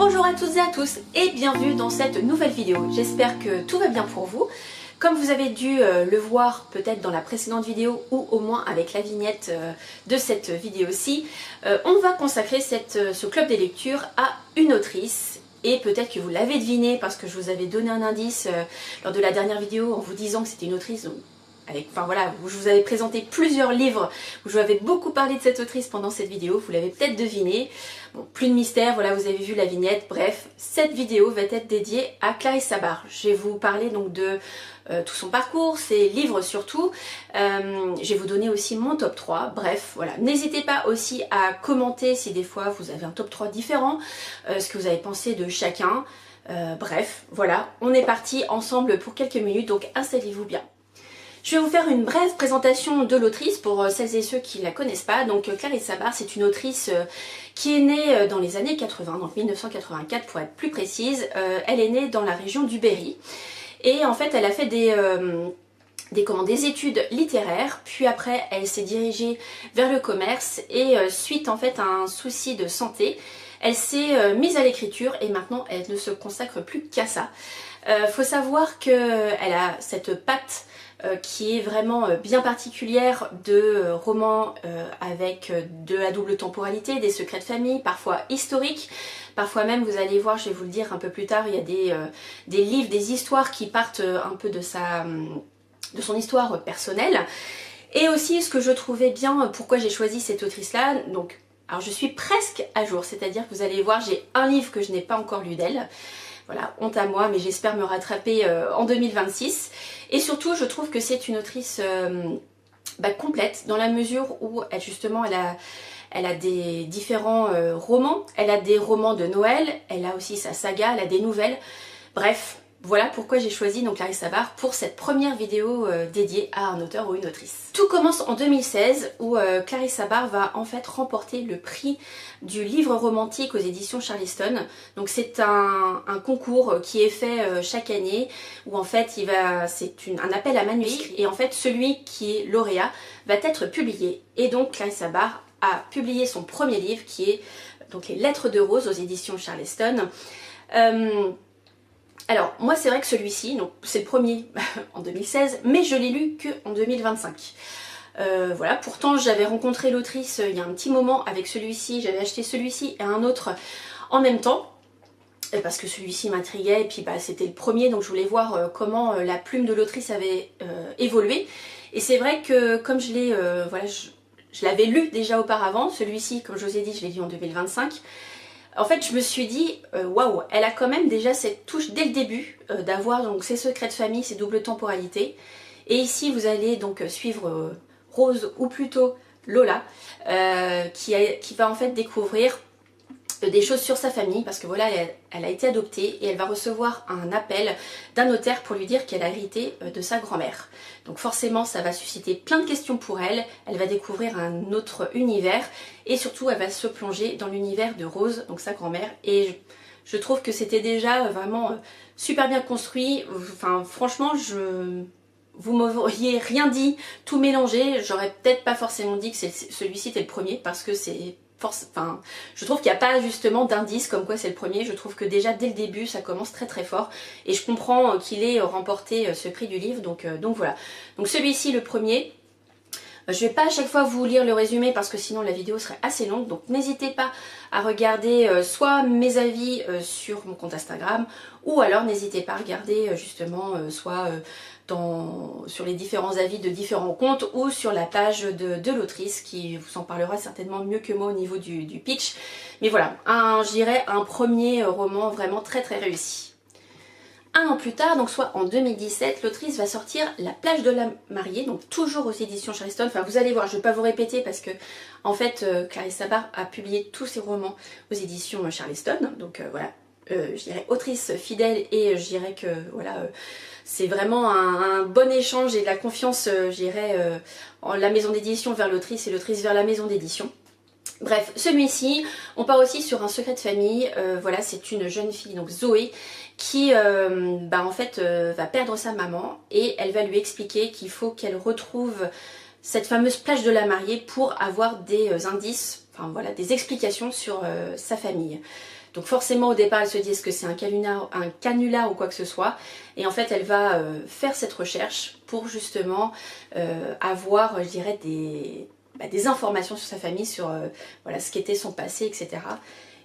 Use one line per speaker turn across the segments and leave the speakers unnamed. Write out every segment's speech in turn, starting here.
Bonjour à toutes et à tous et bienvenue dans cette nouvelle vidéo. J'espère que tout va bien pour vous. Comme vous avez dû le voir peut-être dans la précédente vidéo ou au moins avec la vignette de cette vidéo-ci, on va consacrer ce club des lectures à une autrice. Et peut-être que vous l'avez deviné parce que je vous avais donné un indice lors de la dernière vidéo en vous disant que c'était une autrice où je vous avais présenté plusieurs livres, où je vous avais beaucoup parlé de cette autrice pendant cette vidéo, vous l'avez peut-être deviné. Bon, plus de mystère, voilà, vous avez vu la vignette, bref, cette vidéo va être dédiée à Clarisse Sabart. Je vais vous parler donc de tout son parcours, ses livres surtout, je vais vous donner aussi mon top 3, bref, voilà. N'hésitez pas aussi à commenter si des fois vous avez un top 3 différent, ce que vous avez pensé de chacun, bref, voilà, on est parti ensemble pour quelques minutes, donc installez-vous bien. Je vais vous faire une brève présentation de l'autrice pour celles et ceux qui ne la connaissent pas. Donc Clarisse Sabart, c'est une autrice qui est née dans les années 80, donc 1984 pour être plus précise. Elle est née dans la région du Berry. Et en fait, elle a fait des études littéraires, puis après elle s'est dirigée vers le commerce et suite en fait à un souci de santé, elle s'est mise à l'écriture et maintenant elle ne se consacre plus qu'à ça. Faut savoir qu'elle a cette patte qui est vraiment bien particulière de romans avec de la double temporalité, des secrets de famille, parfois historiques, parfois même, vous allez voir, je vais vous le dire un peu plus tard, il y a des livres, des histoires qui partent un peu de son histoire personnelle. Et aussi ce que je trouvais bien, pourquoi j'ai choisi cette autrice là, donc alors je suis presque à jour, c'est-à-dire que vous allez voir, j'ai un livre que je n'ai pas encore lu d'elle. Voilà, honte à moi, mais j'espère me rattraper en 2026. Et surtout, je trouve que c'est une autrice complète, dans la mesure où elle a des différents romans. Elle a des romans de Noël, elle a aussi sa saga, elle a des nouvelles. Bref, voilà pourquoi j'ai choisi donc Clarisse Sabart pour cette première vidéo dédiée à un auteur ou une autrice. Tout commence en 2016 où Clarisse Sabart va en fait remporter le prix du livre romantique aux éditions Charliston. Donc c'est un concours qui est fait chaque année où en fait c'est un appel à manuscrits et en fait celui qui est lauréat va être publié. Et donc Clarisse Sabart a publié son premier livre qui est donc Les Lettres de Rose aux éditions Charliston. Alors moi c'est vrai que celui-ci, donc c'est le premier en 2016, mais je l'ai lu que en 2025. Voilà, pourtant j'avais rencontré l'autrice il y a un petit moment avec celui-ci, j'avais acheté celui-ci et un autre en même temps, parce que celui-ci m'intriguait et puis c'était le premier, donc je voulais voir comment la plume de l'autrice avait évolué. Et c'est vrai que comme je l'ai, je l'avais lu déjà auparavant, celui-ci comme je vous ai dit je l'ai lu en 2025. En fait, je me suis dit, waouh, elle a quand même déjà cette touche dès le début d'avoir donc ses secrets de famille, ses doubles temporalités. Et ici, vous allez donc suivre Rose, ou plutôt Lola, qui va en fait découvrir des choses sur sa famille, parce que voilà, elle a été adoptée et elle va recevoir un appel d'un notaire pour lui dire qu'elle a hérité de sa grand-mère. Donc forcément, ça va susciter plein de questions pour elle, elle va découvrir un autre univers et surtout, elle va se plonger dans l'univers de Rose, donc sa grand-mère, et je trouve que c'était déjà vraiment super bien construit. Enfin, franchement, vous m'auriez rien dit, tout mélangé, j'aurais peut-être pas forcément dit que celui-ci était le premier, parce que je trouve qu'il n'y a pas justement d'indice comme quoi c'est le premier. Je trouve que déjà dès le début ça commence très très fort et je comprends qu'il ait remporté ce prix du livre, donc voilà. Donc celui-ci le premier. Je vais pas à chaque fois vous lire le résumé parce que sinon la vidéo serait assez longue, donc n'hésitez pas à regarder soit mes avis sur mon compte Instagram, ou alors n'hésitez pas à regarder justement sur les différents avis de différents comptes ou sur la page de l'autrice qui vous en parlera certainement mieux que moi au niveau du pitch. Mais voilà, je dirais un premier roman vraiment très très réussi. Un an plus tard, donc soit en 2017, l'autrice va sortir La plage de la mariée, donc toujours aux éditions Charliston. Enfin vous allez voir, je ne vais pas vous répéter parce que en fait Clarisse Sabart a publié tous ses romans aux éditions Charliston. Donc voilà, je dirais autrice fidèle et je dirais que voilà, c'est vraiment un bon échange et de la confiance, je dirais, en la maison d'édition vers l'autrice et l'autrice vers la maison d'édition. Bref, celui-ci, on part aussi sur un secret de famille. Voilà, c'est une jeune fille, donc Zoé, qui en fait va perdre sa maman et elle va lui expliquer qu'il faut qu'elle retrouve cette fameuse plage de la mariée pour avoir des indices, enfin voilà, des explications sur sa famille. Donc forcément au départ elle se dit est-ce que c'est un canular ou quoi que ce soit. Et en fait elle va faire cette recherche pour justement avoir, je dirais, des informations sur sa famille, sur voilà, ce qu'était son passé, etc.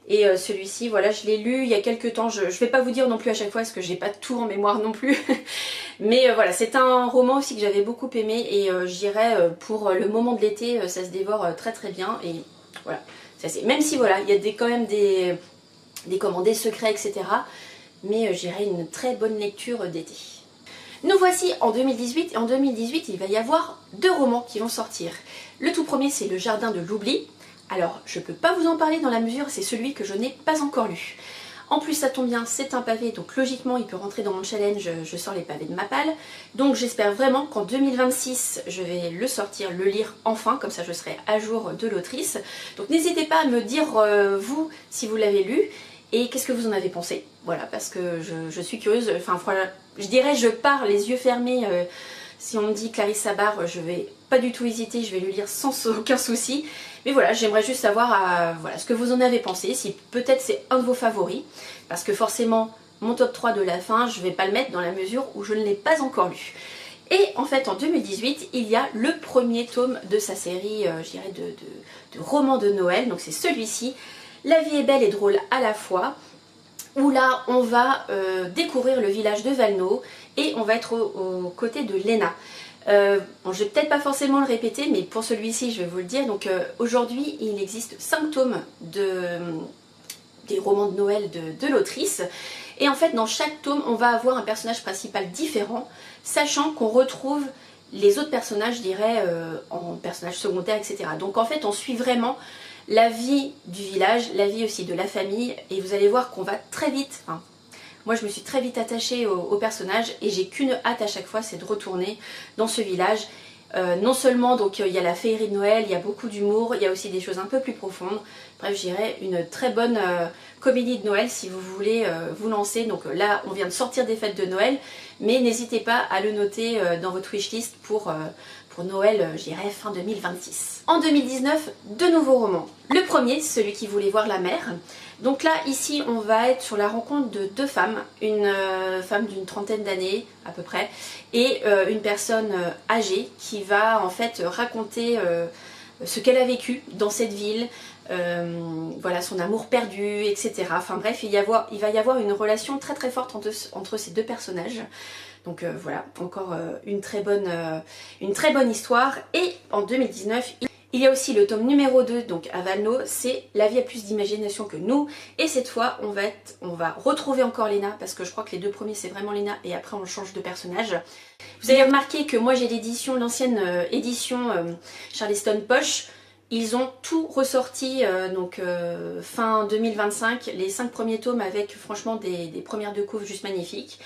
Et celui-ci, voilà, je l'ai lu il y a quelques temps. Je vais pas vous dire non plus à chaque fois parce que j'ai pas tout en mémoire non plus. Mais voilà, c'est un roman aussi que j'avais beaucoup aimé et je dirais pour le moment de l'été, ça se dévore très très bien. Et voilà, même si voilà, il y a quand même des secrets, etc. Mais je dirais une très bonne lecture d'été. Nous voici en 2018 et en 2018 il va y avoir 2 romans qui vont sortir. Le tout premier c'est Le Jardin de l'Oubli. Alors je peux pas vous en parler dans la mesure c'est celui que je n'ai pas encore lu. En plus ça tombe bien, c'est un pavé, donc logiquement il peut rentrer dans mon challenge, je sors les pavés de ma palle. Donc j'espère vraiment qu'en 2026 je vais le sortir, le lire enfin, comme ça je serai à jour de l'autrice. Donc n'hésitez pas à me dire vous si vous l'avez lu et qu'est-ce que vous en avez pensé. Voilà, parce que je suis curieuse, enfin je dirais je pars les yeux fermés. Si on me dit Clarisse Sabar, je vais pas du tout hésiter, je vais le lire sans aucun souci. Mais voilà, j'aimerais juste savoir voilà, ce que vous en avez pensé, si peut-être c'est un de vos favoris. Parce que forcément, mon top 3 de la fin, je vais pas le mettre dans la mesure où je ne l'ai pas encore lu. Et en fait, en 2018, il y a le premier tome de sa série, je dirais, de romans de Noël. Donc c'est celui-ci, La vie est belle et drôle à la fois. Où là, on va découvrir le village de Valno et on va être aux côtés de Léna. Bon, je vais peut-être pas forcément le répéter, mais pour celui-ci, je vais vous le dire. Donc aujourd'hui, il existe 5 tomes des romans de Noël de l'autrice. Et en fait, dans chaque tome, on va avoir un personnage principal différent, sachant qu'on retrouve les autres personnages, je dirais, en personnages secondaires, etc. Donc en fait, on suit vraiment la vie du village, la vie aussi de la famille, et vous allez voir qu'on va très vite, enfin, moi je me suis très vite attachée au personnage et j'ai qu'une hâte à chaque fois, c'est de retourner dans ce village. Non seulement donc il y a la féerie de Noël, il y a beaucoup d'humour, il y a aussi des choses un peu plus profondes. Bref, je dirais une très bonne comédie de Noël si vous voulez vous lancer. Donc là, on vient de sortir des fêtes de Noël, mais n'hésitez pas à le noter dans votre wishlist pour Noël, je dirais fin 2026. En 2019, 2 nouveaux romans. Le premier, celui qui voulait voir la mer. Donc là, ici, on va être sur la rencontre de 2 femmes. Une femme d'une trentaine d'années à peu près et une personne âgée qui va en fait raconter ce qu'elle a vécu dans cette ville, voilà, son amour perdu, etc. Enfin bref, il va y avoir une relation très très forte entre ces 2 personnages. Donc voilà, encore une très bonne histoire. Et en 2019, il y a aussi le tome numéro 2, donc à Valno, c'est La vie a plus d'imagination que nous. Et cette fois, on va retrouver encore Léna, parce que je crois que les 2 premiers c'est vraiment Léna, et après on change de personnage. Vous avez remarqué que moi j'ai l'édition, l'ancienne édition Charleston Poche. Ils ont tout ressorti, donc fin 2025, les 5 premiers tomes avec franchement des premières de couves juste magnifiques.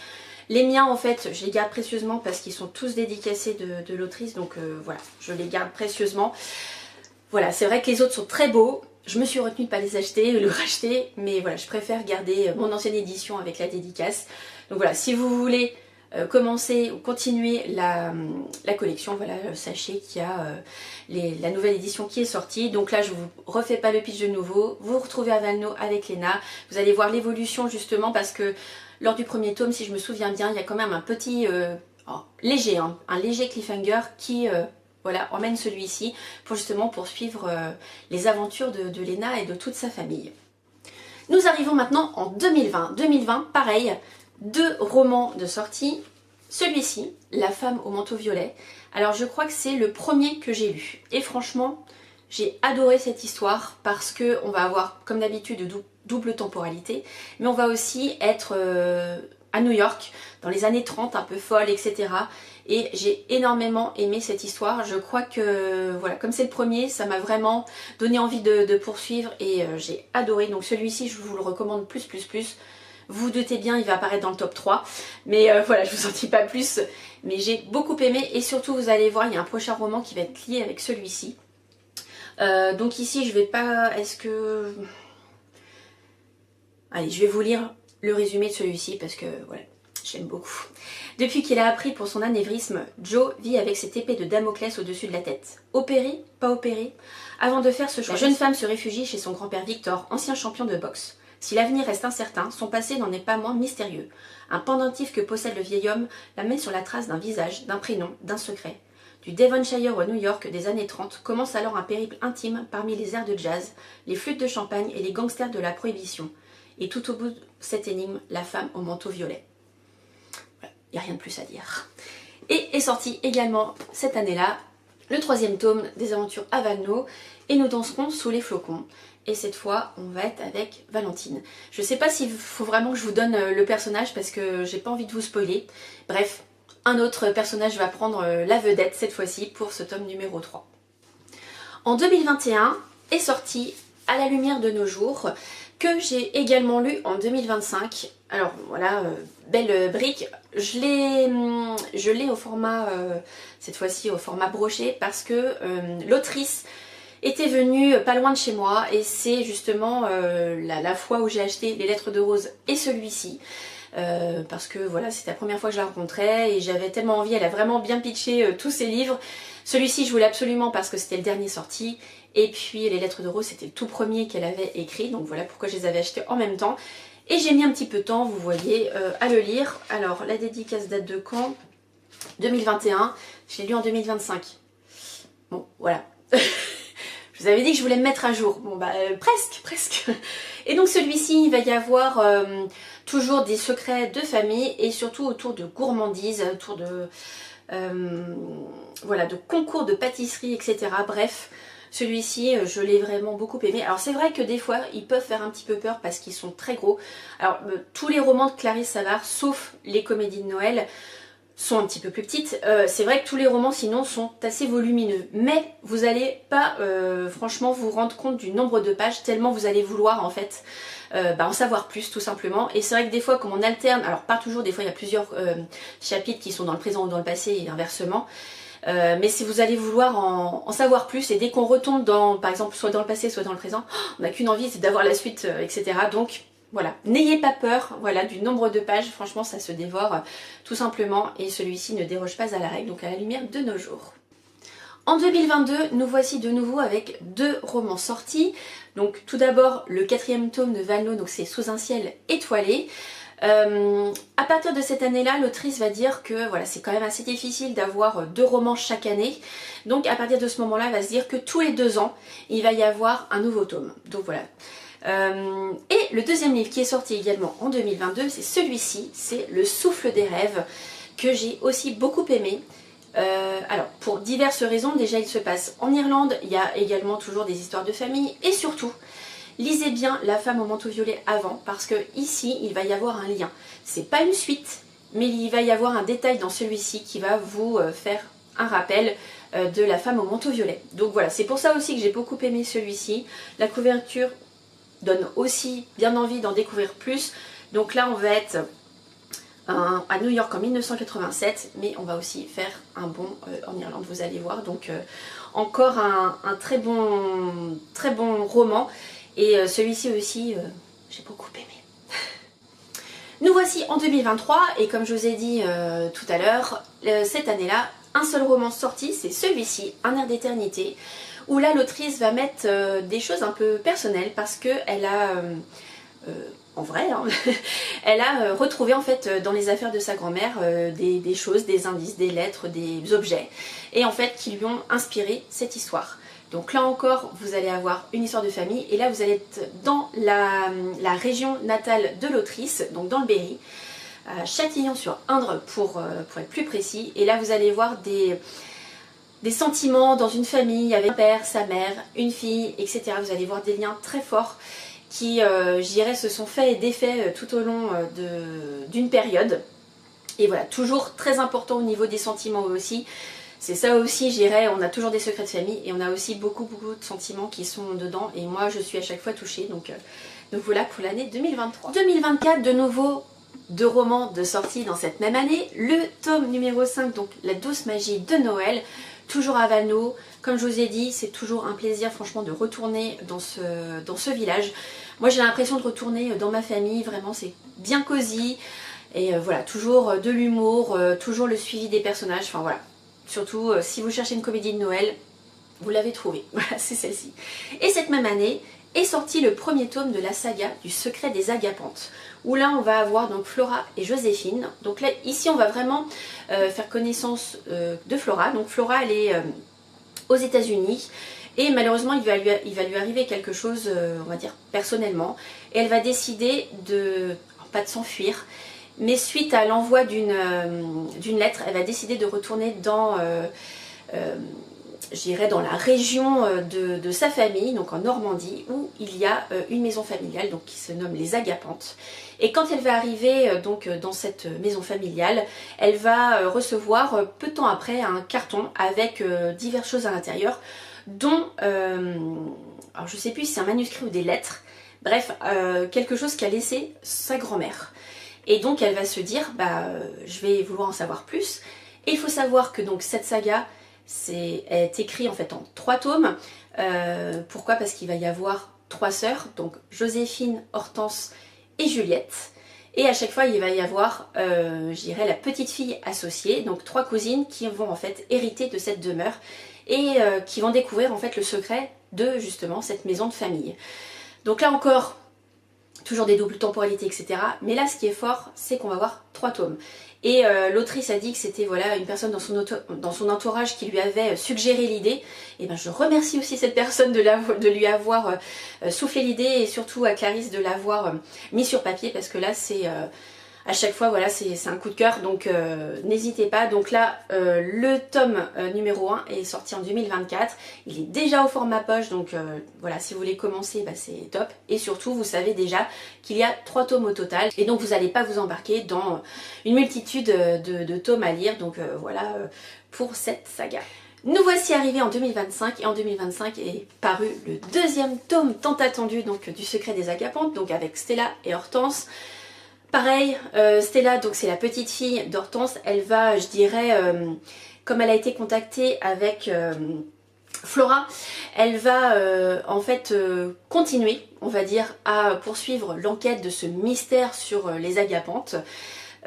Les miens en fait je les garde précieusement parce qu'ils sont tous dédicacés de l'autrice, donc voilà, je les garde précieusement. Voilà, c'est vrai que les autres sont très beaux, je me suis retenue de ne pas les acheter, le racheter, mais voilà, je préfère garder mon ancienne édition avec la dédicace. Donc voilà, si vous voulez commencer ou continuer la collection, voilà, sachez qu'il y a la nouvelle édition qui est sortie. Donc là je vous refais pas le pitch de nouveau, vous vous retrouvez à Valno avec Léna, vous allez voir l'évolution justement parce que lors du premier tome, si je me souviens bien, il y a quand même un petit léger, hein, un léger cliffhanger qui voilà, emmène celui-ci pour justement poursuivre les aventures de Léna et de toute sa famille. Nous arrivons maintenant en 2020. 2020, pareil, 2 romans de sortie. Celui-ci, La femme au manteau violet. Alors je crois que c'est le premier que j'ai lu. Et franchement, j'ai adoré cette histoire parce que on va avoir, comme d'habitude, double temporalité. Mais on va aussi être à New York, dans les années 30, un peu folle, etc. Et j'ai énormément aimé cette histoire. Je crois que, voilà, comme c'est le premier, ça m'a vraiment donné envie de poursuivre et j'ai adoré. Donc celui-ci, je vous le recommande plus. Vous vous doutez bien, il va apparaître dans le top 3. Mais voilà, je vous en dis pas plus. Mais j'ai beaucoup aimé et surtout, vous allez voir, il y a un prochain roman qui va être lié avec celui-ci. Donc ici, je vais pas... Est-ce que... Allez, je vais vous lire le résumé de celui-ci parce que, voilà, j'aime beaucoup. Depuis qu'il a appris pour son anévrisme, Joe vit avec cette épée de Damoclès au-dessus de la tête. Opéré, pas opéré. Avant de faire ce choix, la jeune femme se réfugie chez son grand-père Victor, ancien champion de boxe. Si l'avenir reste incertain, son passé n'en est pas moins mystérieux. Un pendentif que possède le vieil homme la met sur la trace d'un visage, d'un prénom, d'un secret. Du Devonshire au New York des années 30 commence alors un périple intime parmi les airs de jazz, les flûtes de champagne et les gangsters de la prohibition. Et tout au bout de cette énigme, la femme au manteau violet. Voilà, il n'y a rien de plus à dire. Et est sorti également cette année-là le 3e tome des aventures à Valenod et nous danserons sous les flocons. Et cette fois, on va être avec Valentine. Je sais pas s'il faut vraiment que je vous donne le personnage parce que j'ai pas envie de vous spoiler. Bref, un autre personnage va prendre la vedette cette fois-ci pour ce tome numéro 3. En 2021 est sorti À la lumière de nos jours, que j'ai également lu en 2025. Alors voilà, belle brique. Je l'ai au format, cette fois-ci au format broché, parce que l'autrice était venue pas loin de chez moi et c'est justement la fois où j'ai acheté Les Lettres de Rose et celui-ci. Parce que voilà, c'était la première fois que je la rencontrais et j'avais tellement envie, elle a vraiment bien pitché tous ses livres. Celui-ci je voulais absolument parce que c'était le dernier sorti, et puis Les Lettres de Rose c'était le tout premier qu'elle avait écrit, donc voilà pourquoi je les avais achetés en même temps. Et j'ai mis un petit peu de temps, vous voyez, à le lire. Alors la dédicace date de quand? 2021, je l'ai lu en 2025. Bon voilà. Je vous avais dit que je voulais me mettre à jour. Bon bah presque. Et donc celui-ci, il va y avoir toujours des secrets de famille et surtout autour de gourmandises, autour de voilà, de concours de pâtisserie, etc. Bref, celui-ci, je l'ai vraiment beaucoup aimé. Alors c'est vrai que des fois, ils peuvent faire un petit peu peur parce qu'ils sont très gros. Alors tous les romans de Clarisse Savard, sauf les comédies de Noël, sont un petit peu plus petites. C'est vrai que tous les romans sinon sont assez volumineux, mais vous n'allez pas franchement vous rendre compte du nombre de pages tellement vous allez vouloir en fait en savoir plus tout simplement. Et c'est vrai que des fois comme on alterne, alors pas toujours, des fois il y a plusieurs chapitres qui sont dans le présent ou dans le passé et inversement, mais si vous allez vouloir en savoir plus, et dès qu'on retombe dans, par exemple, soit dans le passé soit dans le présent, on n'a qu'une envie, c'est d'avoir la suite, etc. Donc voilà, n'ayez pas peur, voilà, du nombre de pages, franchement ça se dévore tout simplement, et celui-ci ne déroge pas à la règle, donc à la lumière de nos jours. En 2022, nous voici de nouveau avec 2 romans sortis. Donc tout d'abord le 4e tome de Valenod, donc c'est Sous un ciel étoilé. À partir de cette année-là, l'autrice va dire que voilà, c'est quand même assez difficile d'avoir 2 romans chaque année. Donc à partir de ce moment-là, elle va se dire que tous les 2 ans, il va y avoir un nouveau tome. Donc voilà. Et le 2e livre qui est sorti également en 2022, c'est celui-ci, c'est Le souffle des rêves, que j'ai aussi beaucoup aimé. Alors pour diverses raisons, déjà il se passe en Irlande, il y a également toujours des histoires de famille, et surtout lisez bien La femme au manteau violet avant, parce que ici il va y avoir un lien. C'est pas une suite, mais il va y avoir un détail dans celui-ci qui va vous faire un rappel de La femme au manteau violet. Donc voilà, c'est pour ça aussi que j'ai beaucoup aimé celui-ci. La couverture donne aussi bien envie d'en découvrir plus. Donc là on va être à New York en 1987, mais on va aussi faire un bond en Irlande, vous allez voir. Donc encore un très bon roman, et celui-ci aussi j'ai beaucoup aimé. Nous voici en 2023, et comme je vous ai dit tout à l'heure, cette année-là, un seul roman sorti, c'est celui-ci, Un air d'éternité, où là l'autrice va mettre des choses un peu personnelles, parce qu'elle a, en vrai, hein, elle a retrouvé en fait dans les affaires de sa grand-mère des choses, des indices, des lettres, des objets, et en fait qui lui ont inspiré cette histoire. Donc là encore, vous allez avoir une histoire de famille, et là vous allez être dans la région natale de l'autrice, donc dans le Berry, à Châtillon-sur-Indre pour être plus précis, et là vous allez voir des sentiments dans une famille avec un père, sa mère, une fille, etc. Vous allez voir des liens très forts qui, je dirais, se sont faits et défaits tout au long d'une période. Et voilà, toujours très important au niveau des sentiments aussi. C'est ça aussi, je dirais, on a toujours des secrets de famille et on a aussi beaucoup de sentiments qui sont dedans. Et moi, je suis à chaque fois touchée. Donc voilà pour l'année 2023. 2024, de nouveau, 2 romans de sortie dans cette même année. Le tome numéro 5, donc La douce magie de Noël. Toujours à Valenod. Comme je vous ai dit, c'est toujours un plaisir franchement de retourner dans ce village. Moi j'ai l'impression de retourner dans ma famille, vraiment c'est bien cosy. Et voilà, toujours de l'humour, toujours le suivi des personnages, enfin voilà. Surtout si vous cherchez une comédie de Noël, vous l'avez trouvée. Voilà, c'est celle-ci. Et cette même année est sorti le premier tome de la saga du secret des Agapantes, où là on va avoir donc Flora et Joséphine. Donc là ici on va vraiment faire connaissance de Flora. Donc Flora elle est aux États-Unis et malheureusement il va lui arriver quelque chose, on va dire personnellement, et elle va décider de, pas de s'enfuir, mais suite à l'envoi d'une lettre, elle va décider de retourner dans je dirais dans la région de sa famille, donc en Normandie, où il y a une maison familiale donc, qui se nomme les Agapantes. Et quand elle va arriver donc dans cette maison familiale, elle va recevoir peu de temps après un carton avec diverses choses à l'intérieur, dont, alors je sais plus si c'est un manuscrit ou des lettres, bref, quelque chose qu'a laissé sa grand-mère. Et donc elle va se dire, je vais vouloir en savoir plus. Et il faut savoir que donc cette saga, est écrit en fait en 3 tomes. Pourquoi? Parce qu'il va y avoir 3 sœurs, donc Joséphine, Hortense et Juliette. Et à chaque fois il va y avoir, je dirais, la petite fille associée, donc 3 cousines qui vont en fait hériter de cette demeure et qui vont découvrir en fait le secret de justement cette maison de famille. Donc là encore, toujours des doubles temporalités, etc. Mais là, ce qui est fort, c'est qu'on va avoir 3 tomes. Et l'autrice a dit que c'était voilà, une personne dans son entourage qui lui avait suggéré l'idée. Et ben, je remercie aussi cette personne de lui avoir soufflé l'idée, et surtout à Clarisse de l'avoir mis sur papier, parce que là, c'est à chaque fois, voilà, c'est un coup de cœur, donc n'hésitez pas. Donc là, le tome numéro 1 est sorti en 2024, il est déjà au format poche, donc voilà, si vous voulez commencer, c'est top. Et surtout, vous savez déjà qu'il y a 3 tomes au total, et donc vous n'allez pas vous embarquer dans une multitude de tomes à lire, donc voilà pour cette saga. Nous voici arrivés en 2025, et en 2025 est paru le 2e tome tant attendu donc, du secret des Agapantes, donc avec Stella et Hortense. Pareil, Stella, donc c'est la petite fille d'Hortense, elle va, je dirais, comme elle a été contactée avec Flora, elle va en fait continuer, on va dire, à poursuivre l'enquête de ce mystère sur les Agapantes.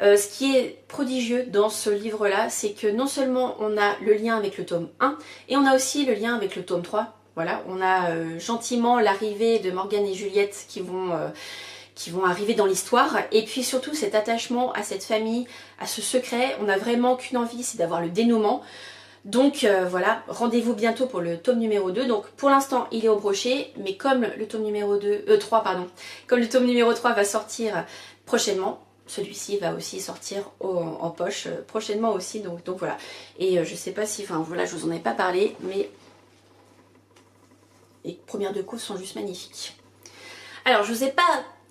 Ce qui est prodigieux dans ce livre-là, c'est que non seulement on a le lien avec le tome 1, et on a aussi le lien avec le tome 3. Voilà, on a gentiment l'arrivée de Morgane et Juliette qui vont arriver dans l'histoire, et puis surtout cet attachement à cette famille, à ce secret. On n'a vraiment qu'une envie, c'est d'avoir le dénouement. Donc voilà, rendez-vous bientôt pour le tome numéro 2. Donc pour l'instant il est au brochet, mais comme le tome numéro 3 pardon, comme le tome numéro 3 va sortir prochainement, celui-ci va aussi sortir en poche prochainement aussi, donc voilà. Et je sais pas si, enfin voilà, je vous en ai pas parlé, mais les premières 2 couves sont juste magnifiques. Alors je vous ai pas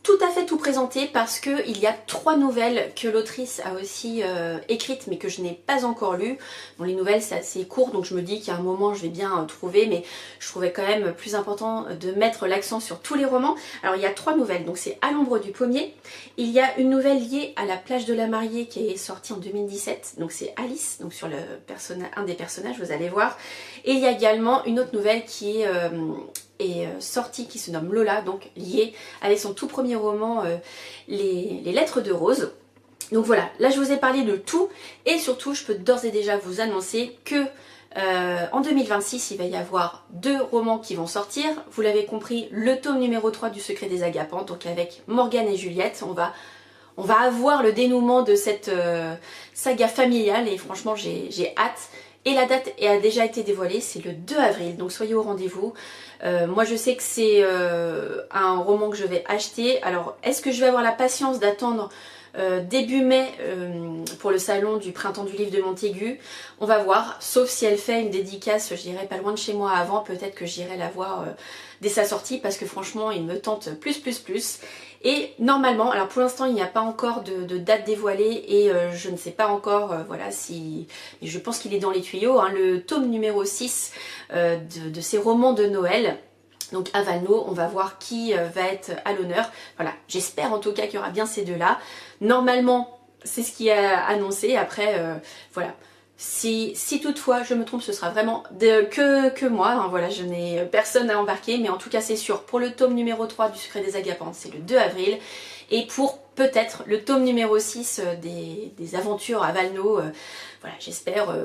tout à fait tout présenté parce qu'il y a 3 nouvelles que l'autrice a aussi écrites mais que je n'ai pas encore lues. Bon, les nouvelles c'est assez court, donc je me dis qu'à un moment je vais bien trouver, mais je trouvais quand même plus important de mettre l'accent sur tous les romans. Alors il y a 3 nouvelles, donc c'est À l'ombre du pommier. Il y a une nouvelle liée à La plage de la mariée qui est sortie en 2017, donc c'est Alice, donc sur un des personnages, vous allez voir. Et il y a également une autre nouvelle qui est sortie, qui se nomme Lola, donc liée avec son tout premier roman les lettres de Rose. Donc voilà, là je vous ai parlé de tout, et surtout je peux d'ores et déjà vous annoncer que en 2026 il va y avoir 2 romans qui vont sortir. Vous l'avez compris, le tome numéro 3 du secret des Agapantes, donc avec Morgane et Juliette. On va avoir le dénouement de cette saga familiale, et franchement j'ai hâte. Et la date a déjà été dévoilée, c'est le 2 avril, donc soyez au rendez-vous. Moi je sais que c'est un roman que je vais acheter. Alors est-ce que je vais avoir la patience d'attendre début mai pour le salon du printemps du livre de Montaigu? On va voir, sauf si elle fait une dédicace, je dirais pas loin de chez moi avant, peut-être que j'irai la voir dès sa sortie, parce que franchement il me tente plus. Et normalement, alors pour l'instant il n'y a pas encore de date dévoilée, et je ne sais pas encore voilà si, mais je pense qu'il est dans les tuyaux, hein, le tome numéro 6 de ces romans de Noël. Donc à Valno, on va voir qui va être à l'honneur. Voilà, j'espère en tout cas qu'il y aura bien ces 2-là. Normalement, c'est ce qui est annoncé. Après, voilà. Si toutefois je me trompe, ce sera vraiment que moi, hein, voilà, je n'ai personne à embarquer, mais en tout cas c'est sûr, pour le tome numéro 3 du secret des Agapantes, c'est le 2 avril, et pour peut-être le tome numéro 6 des aventures à Valno, voilà, j'espère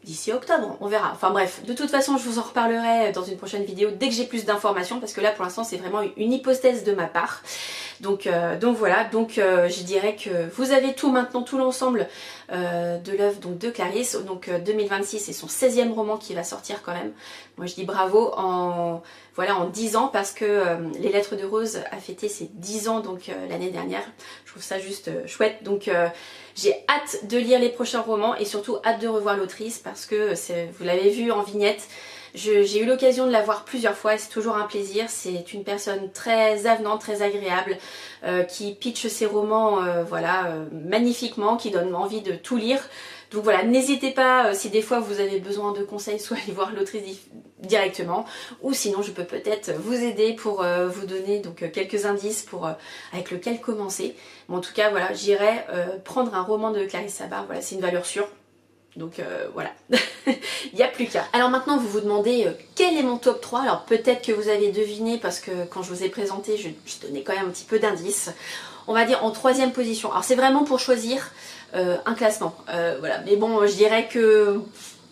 d'ici octobre, on verra. Enfin bref, de toute façon je vous en reparlerai dans une prochaine vidéo dès que j'ai plus d'informations, parce que là pour l'instant c'est vraiment une hypothèse de ma part. Donc voilà, donc je dirais que vous avez tout maintenant, tout l'ensemble de l'œuvre de Clarisse. Donc 2026 c'est son 16e roman qui va sortir quand même. Moi je dis bravo en 10 ans, parce que Les Lettres de Rose a fêté ses 10 ans donc l'année dernière. Je trouve ça juste chouette, donc j'ai hâte de lire les prochains romans et surtout hâte de revoir l'autrice, parce que vous l'avez vu en vignette. J'ai eu l'occasion de la voir plusieurs fois et c'est toujours un plaisir. C'est une personne très avenante, très agréable, qui pitche ses romans magnifiquement, qui donne envie de tout lire. Donc voilà, n'hésitez pas, si des fois vous avez besoin de conseils, soit aller voir l'autrice directement, ou sinon je peux peut-être vous aider pour vous donner donc quelques indices avec lequel commencer. Mais en tout cas voilà, j'irai prendre un roman de Clarisse Sabart, voilà, c'est une valeur sûre. Donc voilà, il n'y a plus qu'à. Alors maintenant vous vous demandez quel est mon top 3. Alors peut-être que vous avez deviné, parce que quand je vous ai présenté, je donnais quand même un petit peu d'indices. On va dire en 3e position. Alors c'est vraiment pour choisir un classement. Voilà. Mais bon, je dirais que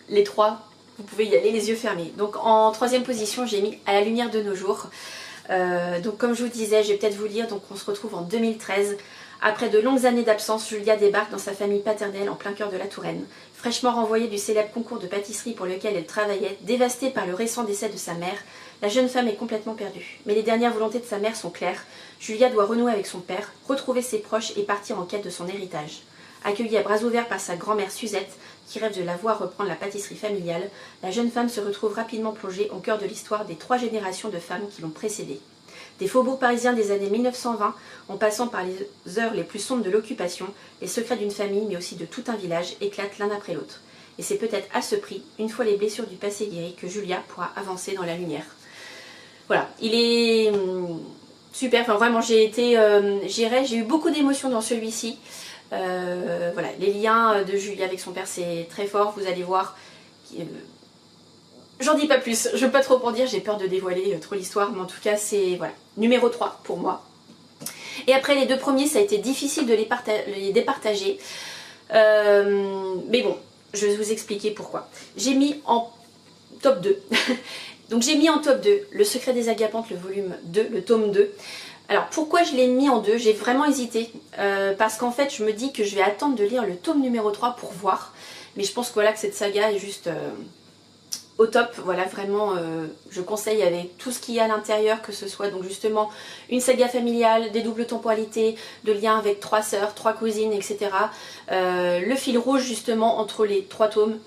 les 3, vous pouvez y aller les yeux fermés. Donc en 3e position, j'ai mis À la lumière de nos jours. Donc comme je vous disais, je vais peut-être vous lire. Donc on se retrouve en 2013. Après de longues années d'absence, Julia débarque dans sa famille paternelle en plein cœur de la Touraine. Fraîchement renvoyée du célèbre concours de pâtisserie pour lequel elle travaillait, dévastée par le récent décès de sa mère, la jeune femme est complètement perdue. Mais les dernières volontés de sa mère sont claires. Julia doit renouer avec son père, retrouver ses proches et partir en quête de son héritage. Accueillie à bras ouverts par sa grand-mère Suzette, qui rêve de la voir reprendre la pâtisserie familiale, la jeune femme se retrouve rapidement plongée au cœur de l'histoire des 3 générations de femmes qui l'ont précédée. Des faubourgs parisiens des années 1920, en passant par les heures les plus sombres de l'occupation, les secrets d'une famille, mais aussi de tout un village, éclatent l'un après l'autre. Et c'est peut-être à ce prix, une fois les blessures du passé guéries, que Julia pourra avancer dans la lumière. Voilà, il est super, enfin vraiment j'ai eu beaucoup d'émotions dans celui-ci. Voilà, les liens de Julia avec son père, c'est très fort, vous allez voir. J'en dis pas plus, je veux pas trop en dire, j'ai peur de dévoiler trop l'histoire, mais en tout cas c'est voilà, numéro 3 pour moi. Et après les 2 premiers, ça a été difficile de les départager, mais bon, je vais vous expliquer pourquoi. J'ai mis en top 2, donc j'ai mis en top 2 Le Secret des Agapantes, le volume 2, le tome 2. Alors pourquoi je l'ai mis en 2? J'ai vraiment hésité, parce qu'en fait je me dis que je vais attendre de lire le tome numéro 3 pour voir, mais je pense que voilà, que cette saga est juste au top. Voilà, vraiment je conseille avec tout ce qu'il y a à l'intérieur, que ce soit donc justement une saga familiale, des doubles temporalités, de liens avec 3 sœurs, 3 cousines, etc. Le fil rouge justement entre les 3 tomes.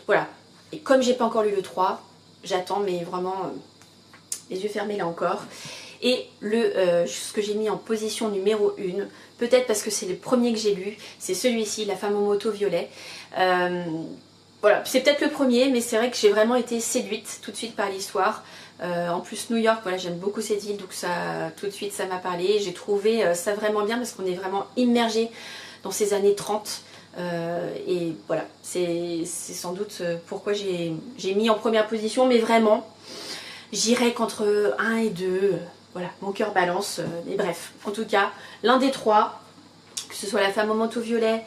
Voilà, et comme j'ai pas encore lu le 3, j'attends, mais vraiment les yeux fermés là encore. Et ce que j'ai mis en position numéro 1, peut-être parce que c'est le premier que j'ai lu, c'est celui-ci, La femme au manteau violet. Voilà, c'est peut-être le premier, mais c'est vrai que j'ai vraiment été séduite tout de suite par l'histoire. En plus New York, voilà, j'aime beaucoup cette ville, donc ça, tout de suite ça m'a parlé. J'ai trouvé ça vraiment bien, parce qu'on est vraiment immergé dans ces années 30. Et voilà, c'est sans doute pourquoi j'ai mis en première position, mais vraiment, j'irai qu'entre 1 et 2, voilà, mon cœur balance, mais bref, en tout cas, l'un des 3, que ce soit La femme au manteau violet,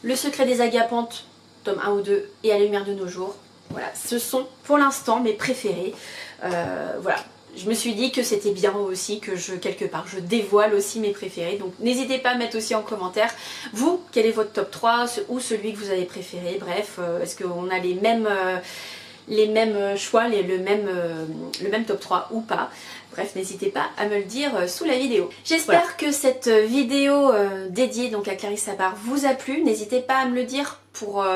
Le Secret des Agapantes, tome 1 ou 2, et À la lumière de nos jours, voilà, ce sont pour l'instant mes préférés. Voilà, je me suis dit que c'était bien aussi que quelque part, je dévoile aussi mes préférés. Donc n'hésitez pas à mettre aussi en commentaire, vous, quel est votre top 3, ou celui que vous avez préféré. Bref, est-ce qu'on a les mêmes choix, le même top 3 ou pas. Bref, n'hésitez pas à me le dire sous la vidéo. J'espère que cette vidéo dédiée donc à Clarisse Sabart vous a plu. N'hésitez pas à me le dire pour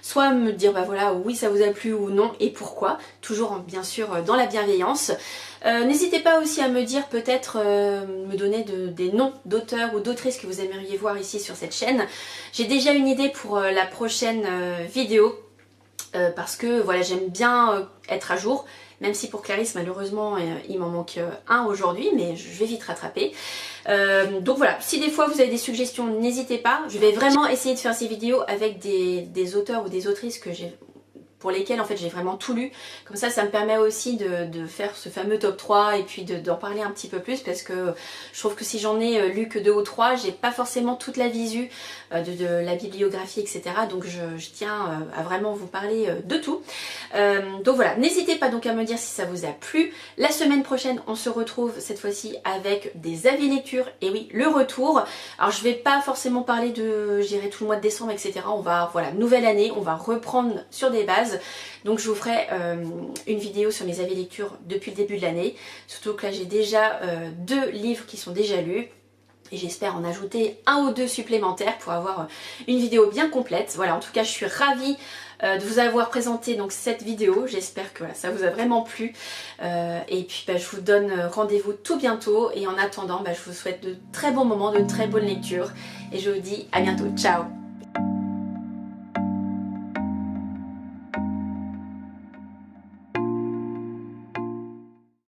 soit me dire bah voilà, oui ça vous a plu ou non, et pourquoi. Toujours bien sûr dans la bienveillance. N'hésitez pas aussi à me dire, peut-être me donner des noms d'auteurs ou d'autrices que vous aimeriez voir ici sur cette chaîne. J'ai déjà une idée pour la prochaine vidéo. Parce que voilà, j'aime bien être à jour, même si pour Clarisse malheureusement il m'en manque un aujourd'hui, mais je vais vite rattraper. Donc voilà, si des fois vous avez des suggestions, n'hésitez pas. Je vais vraiment essayer de faire ces vidéos avec des auteurs ou des autrices que j'ai pour lesquels en fait j'ai vraiment tout lu. Comme ça me permet aussi de faire ce fameux top 3 et puis d'en parler un petit peu plus, parce que je trouve que si j'en ai lu que 2 ou 3, j'ai pas forcément toute la visu de la bibliographie, etc. Donc je tiens à vraiment vous parler de tout. Donc voilà, n'hésitez pas donc à me dire si ça vous a plu. La semaine prochaine, on se retrouve cette fois-ci avec des avis lecture, et oui, le retour. Alors je vais pas forcément parler de, je dirais, tout le mois de décembre, etc. On va, voilà, nouvelle année, on va reprendre sur des bases. Donc je vous ferai une vidéo sur mes avis lecture depuis le début de l'année. Surtout que là j'ai déjà 2 livres qui sont déjà lus. Et j'espère en ajouter 1 ou 2 supplémentaires pour avoir une vidéo bien complète. Voilà, en tout cas je suis ravie de vous avoir présenté donc cette vidéo. J'espère que voilà, ça vous a vraiment plu. Et puis je vous donne rendez-vous tout bientôt. Et en attendant, je vous souhaite de très bons moments, de très bonnes lectures. Et je vous dis à bientôt. Ciao!